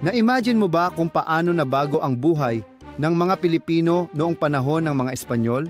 Na-imagine mo ba kung paano nabago ang buhay ng mga Pilipino noong panahon ng mga Espanyol?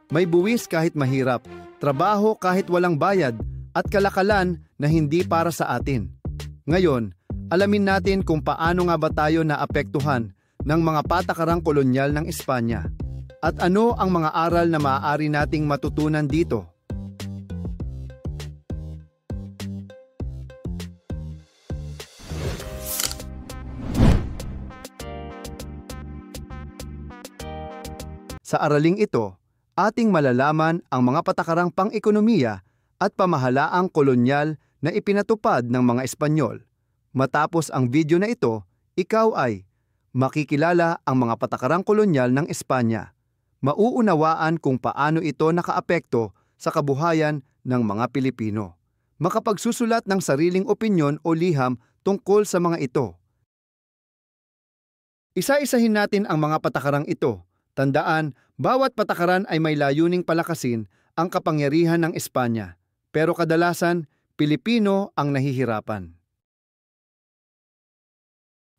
May buwis kahit mahirap, trabaho kahit walang bayad, at kalakalan na hindi para sa atin. Ngayon, alamin natin kung paano nga ba tayo naapektuhan ng mga patakarang kolonyal ng Espanya. At ano ang mga aral na maaari nating matutunan dito? Sa araling ito, ating malalaman ang mga patakarang pang-ekonomiya at pamahalaang kolonyal na ipinatupad ng mga Espanyol. Matapos ang video na ito, ikaw ay makikilala ang mga patakarang kolonyal ng Espanya. Mauunawaan kung paano ito nakaapekto sa kabuhayan ng mga Pilipino. Makapagsusulat ng sariling opinyon o liham tungkol sa mga ito. Isa-isahin natin ang mga patakarang ito. Tandaan, bawat patakaran ay may layuning palakasin ang kapangyarihan ng Espanya, pero kadalasan, Pilipino ang nahihirapan.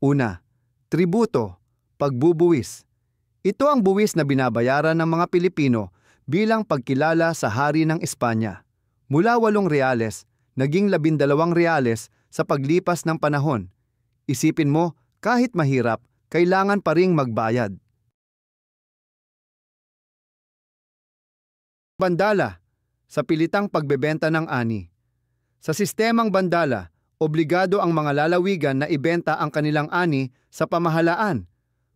Una, tributo, pagbubuwis. Ito ang buwis na binabayaran ng mga Pilipino bilang pagkilala sa hari ng Espanya. Mula 8 reales, naging 12 reales sa paglipas ng panahon. Isipin mo, kahit mahirap, kailangan pa ring magbayad. Bandala, sa pilitang pagbebenta ng ani. Sa sistemang bandala, obligado ang mga lalawigan na ibenta ang kanilang ani sa pamahalaan.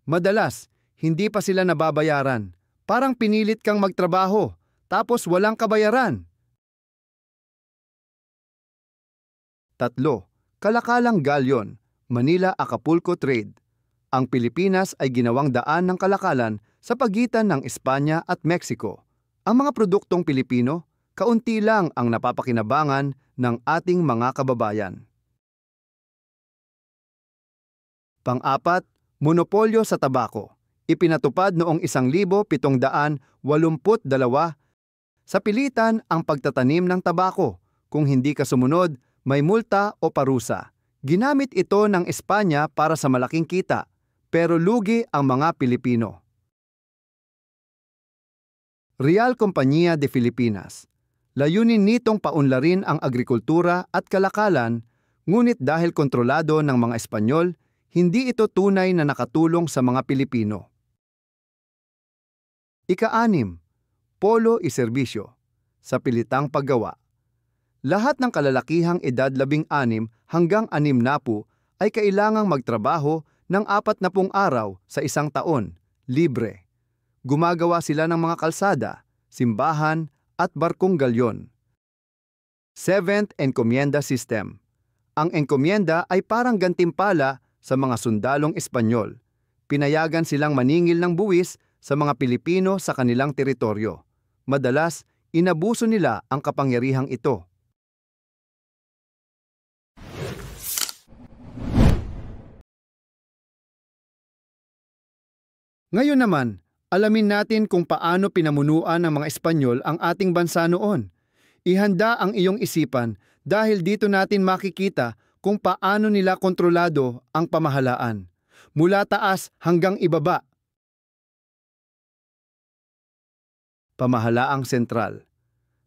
Madalas, hindi pa sila nababayaran. Parang pinilit kang magtrabaho, tapos walang kabayaran. 3. Kalakalang galyon, Manila-Acapulco Trade. Ang Pilipinas ay ginawang daan ng kalakalan sa pagitan ng Espanya at Mexico. Ang mga produktong Pilipino, kaunti lang ang napapakinabangan ng ating mga kababayan. Pang-4, monopolyo sa tabako. Ipinatupad noong 1782 sa pilitan ang pagtatanim ng tabako. Kung hindi ka sumunod, may multa o parusa. Ginamit ito ng Espanya para sa malaking kita, pero lugi ang mga Pilipino. Real Compañía de Filipinas. Layunin nitong paunlarin ang agrikultura at kalakalan, ngunit dahil kontrolado ng mga Espanyol, hindi ito tunay na nakatulong sa mga Pilipino. Ika-6, polo y serbisyo. Sa pilitang paggawa. Lahat ng kalalakihang edad 16 hanggang 60 ay kailangang magtrabaho ng 40 araw sa isang taon, libre. Gumagawa sila ng mga kalsada, simbahan, at barkong galyon. 7th Encomienda System. Ang enkomienda ay parang gantimpala sa mga sundalong Espanyol. Pinayagan silang maningil ng buwis sa mga Pilipino sa kanilang teritoryo. Madalas, inabuso nila ang kapangyarihang ito. Ngayon naman, alamin natin kung paano pinamunuan ng mga Espanyol ang ating bansa noon. Ihanda ang iyong isipan dahil dito natin makikita kung paano nila kontrolado ang pamahalaan, mula taas hanggang ibaba. Pamahalaang sentral.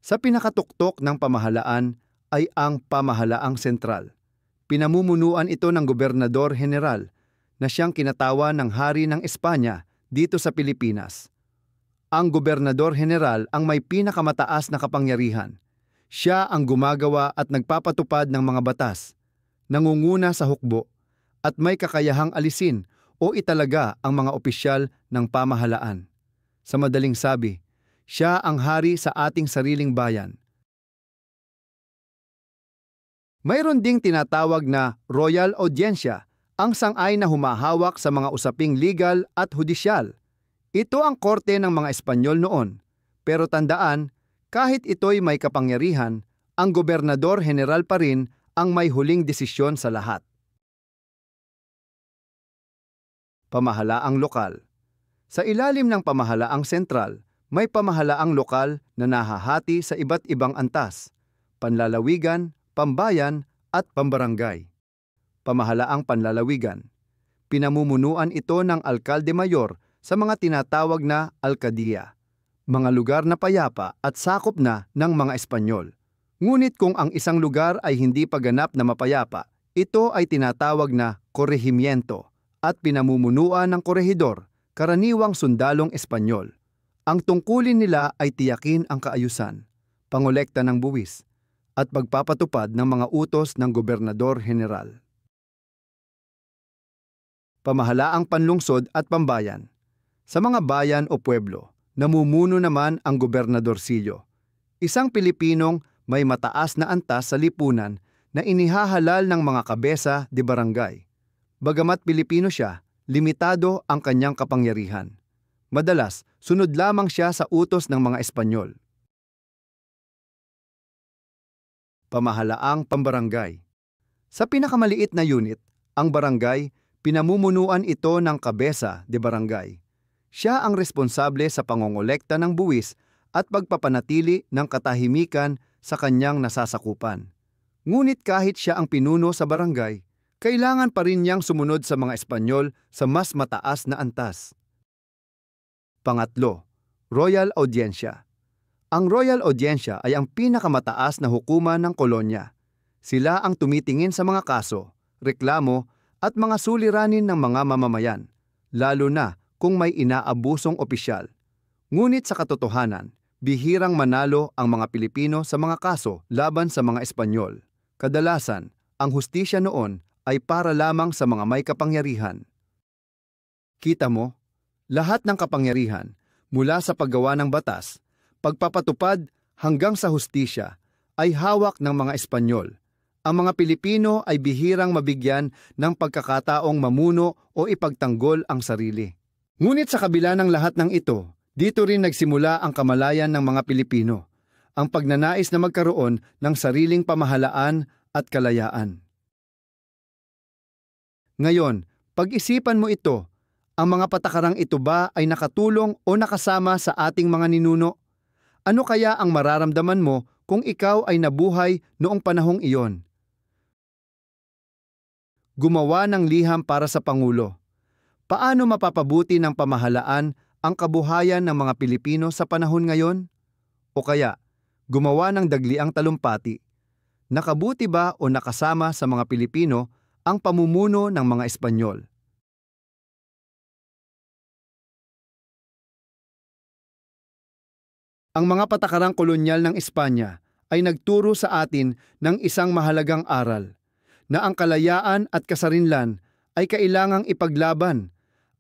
Sa pinakatuktok ng pamahalaan ay ang pamahalaang sentral. Pinamumunuan ito ng gobernador general na siyang kinatawan ng hari ng Espanya dito sa Pilipinas. Ang gobernador general ang may pinakamataas na kapangyarihan. Siya ang gumagawa at nagpapatupad ng mga batas, nangunguna sa hukbo, at may kakayahang alisin o italaga ang mga opisyal ng pamahalaan. Sa madaling sabi, siya ang hari sa ating sariling bayan. Mayroon ding tinatawag na Royal Audiencia, ang sangay na humahawak sa mga usaping legal at hudisyal. Ito ang korte ng mga Espanyol noon. Pero tandaan, kahit ito'y may kapangyarihan, ang gobernador general pa rin ang may huling desisyon sa lahat. Pamahalaang lokal. Sa ilalim ng pamahalaang sentral, may pamahalaang lokal na nahahati sa iba't ibang antas, panlalawigan, pambayan, at pambarangay. Pamahalaang panlalawigan. pinamumunuan ito ng alkalde mayor sa mga tinatawag na alkadiya, mga lugar na payapa at sakop na ng mga Espanyol. Ngunit kung ang isang lugar ay hindi pa ganap na mapayapa, ito ay tinatawag na korehimiento at pinamumunuan ng korehidor, karaniwang sundalong Espanyol. Ang tungkulin nila ay tiyakin ang kaayusan, pangolekta ng buwis, at pagpapatupad ng mga utos ng gobernador general. Pamahalaang panlungsod at pambayan. Sa mga bayan o pueblo, namumuno naman ang gobernadorsilyo, isang Pilipinong may mataas na antas sa lipunan na inihahalal ng mga kabesa de barangay. Bagamat Pilipino siya, limitado ang kanyang kapangyarihan. Madalas, sunod lamang siya sa utos ng mga Espanyol. Pamahalaang pambarangay. Sa pinakamaliit na unit, ang barangay, pinamumunuan ito ng kabesa de barangay. Siya ang responsable sa pangongolekta ng buwis at pagpapanatili ng katahimikan sa kanyang nasasakupan. Ngunit kahit siya ang pinuno sa barangay, kailangan pa rin niyang sumunod sa mga Espanyol sa mas mataas na antas. Pangatlo, Royal Audiencia. Ang Royal Audiencia ay ang pinakamataas na hukuman ng kolonya. Sila ang tumitingin sa mga kaso, reklamo at mga suliranin ng mga mamamayan, lalo na kung may inaabusong opisyal. Ngunit sa katotohanan, bihirang manalo ang mga Pilipino sa mga kaso laban sa mga Espanyol. Kadalasan, ang hustisya noon ay para lamang sa mga may kapangyarihan. Kita mo, lahat ng kapangyarihan, mula sa paggawa ng batas, pagpapatupad hanggang sa hustisya, ay hawak ng mga Espanyol. Ang mga Pilipino ay bihirang mabigyan ng pagkakataong mamuno o ipagtanggol ang sarili. Ngunit sa kabila ng lahat ng ito, dito rin nagsimula ang kamalayan ng mga Pilipino, ang pagnanais na magkaroon ng sariling pamahalaan at kalayaan. Ngayon, pag-isipan mo ito, ang mga patakarang ito ba ay nakatulong o nakasama sa ating mga ninuno? Ano kaya ang mararamdaman mo kung ikaw ay nabuhay noong panahong iyon? Gumawa ng liham para sa Pangulo. Paano mapapabuti ng pamahalaan ang kabuhayan ng mga Pilipino sa panahon ngayon? O kaya, gumawa ng dagliang talumpati. Nakabuti ba o nakasama sa mga Pilipino ang pamumuno ng mga Espanyol? Ang mga patakarang kolonyal ng Espanya ay nagturo sa atin ng isang mahalagang aral, na ang kalayaan at kasarinlan ay kailangang ipaglaban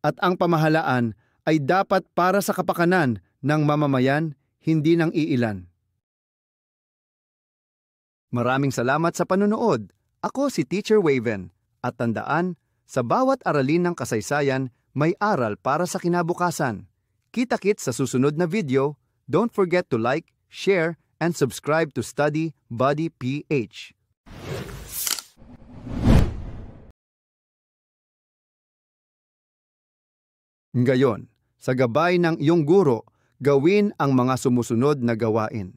at ang pamahalaan ay dapat para sa kapakanan ng mamamayan, hindi ng iilan. Maraming salamat sa panonood. Ako si Teacher Waven, at tandaan, sa bawat aralin ng kasaysayan, may aral para sa kinabukasan. Kita-kits sa susunod na video. Don't forget to like, share, and subscribe to Study Buddy PH. Ngayon, sa gabay ng iyong guro, gawin ang mga sumusunod na gawain.